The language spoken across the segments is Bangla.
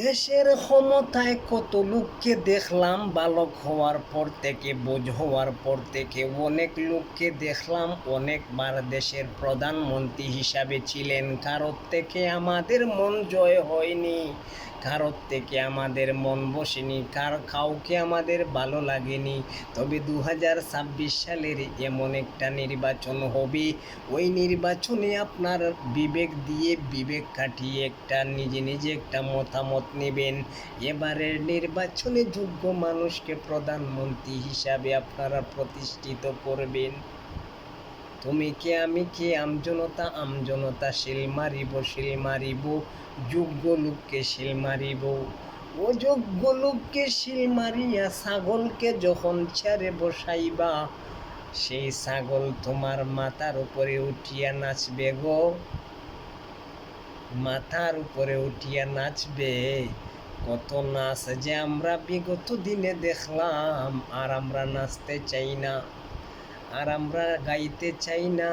দেশের ক্ষমতায় কত লোককে দেখলাম, বালক হওয়ার পর থেকে, বোঝ হওয়ার পর থেকে অনেক লোককে দেখলাম। অনেকবার দেশের প্রধানমন্ত্রী হিসাবে ছিলেন, কারোর থেকে আমাদের মন জয় হয়নি, কারোর থেকে আমাদের মন বসেনি, কাউকে আমাদের ভালো লাগেনি। তবে 2026 সালের এমন একটা নির্বাচন হবে, ওই নির্বাচনে আপনার বিবেক দিয়ে, বিবেক কাটিয়ে একটা নিজে নিজে একটা মতামত নেবেন। এবারের নির্বাচনে যোগ্য মানুষকে প্রধানমন্ত্রী হিসাবে আপনারা প্রতিষ্ঠিত করবেন। তুমি কে আমি কে, আমজনতা শিল মারিব, যোগ্য লোককে শিল মারিব। অযোগ্য লোককে শিল মারিয়া ছাগলকে যখন ছেড়ে বসাইবা, সেই ছাগল তোমার মাথার উপরে উঠিয়া নাচবে গো, মাথার উপরে উঠিয়া নাচবে। কত নাচ যে আমরা বিগত দিনে দেখলাম, আর আমরা নাচতে চাই না, আর আমরা গাইতে চাই না।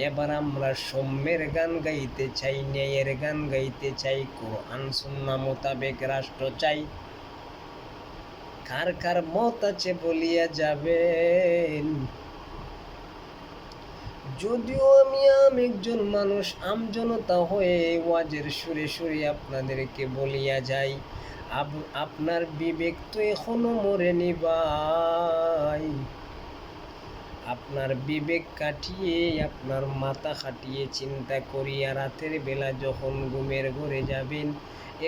এবার আমরা সৌম্যের গান গাইতে চাই, ন্যায়ের গান গাইতে চাই, কোরআন সুন্নাহ মোতাবেক রাষ্ট্র চাই। কার কার মত আছে বলিয়া যাবেন। যদিও আমি একজন মানুষ, আমজনতা হয়ে ওয়াজের সুরে সুরে আপনাদেরকে বলিয়া যাই, আপনার বিবেক তো এখনো মরেনি ভাই। আপনার বিবেক কাটিয়ে, আপনার মাথা খাটিয়ে চিন্তা করিয়া রাতের বেলা যখন ঘুমের ঘরে যাবেন,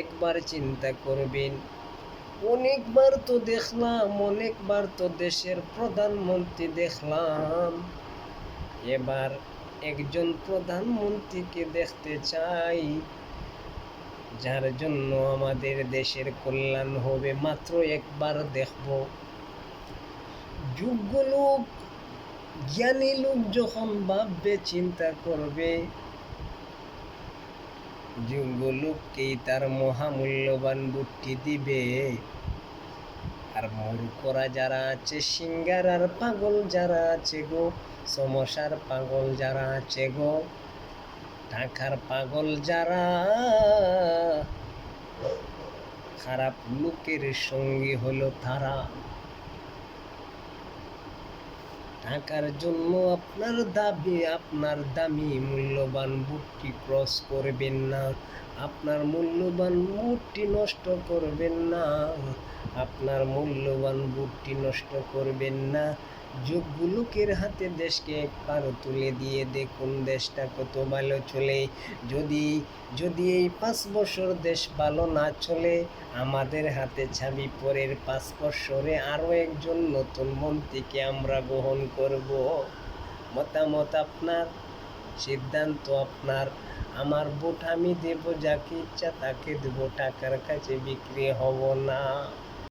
একবার চিন্তা করবেন। অনেকবার তো দেখলাম, অনেকবার তো দেশের প্রধানমন্ত্রী দেখলাম, এবার একজন প্রধানমন্ত্রীকে দেখতে চাই যার জন্য আমাদের দেশের কল্যাণ হবে। মাত্র একবার দেখব। যোগ্য লোক, জ্ঞানী লোক যখন ভাববে, চিন্তা করবে, যোগ্য লোককেই তার মহামূল্যবান বুদ্ধি দিবে। আর মূর্খরা যারা আছে, সিঙ্গার আর পাগল যারা আছে গো, সমস্যার পাগল যারা আছে গো, টাকার পাগল যারা, খারাপ লোকের সঙ্গী হলো তারা। টাকার জন্য আপনার দামি মূল্যবান বুদ্ধি ক্রস করবেন না, আপনার মূল্যবান বুদ্ধি নষ্ট করবেন না, আপনার মূল্যবান বুদ্ধি নষ্ট করবেন না। যোগ্য লোকের হাতে দেশকে একবার তুলে দিয়ে দেখুন দেশটা কত ভালো চলে। যদি এই 5 বছর দেশ ভালো না চলে, আমাদের হাতে ছাবি পরের 5 বছরে আরো একজন নতুন মন্ত্রীকে আমরা গ্রহণ করব। মতামত আপনার, সিদ্ধান্ত আপনার। আমার ভোট আমি দেব, যাকে ইচ্ছা তাকে দেব, টাকার কাছে বিক্রি হব না।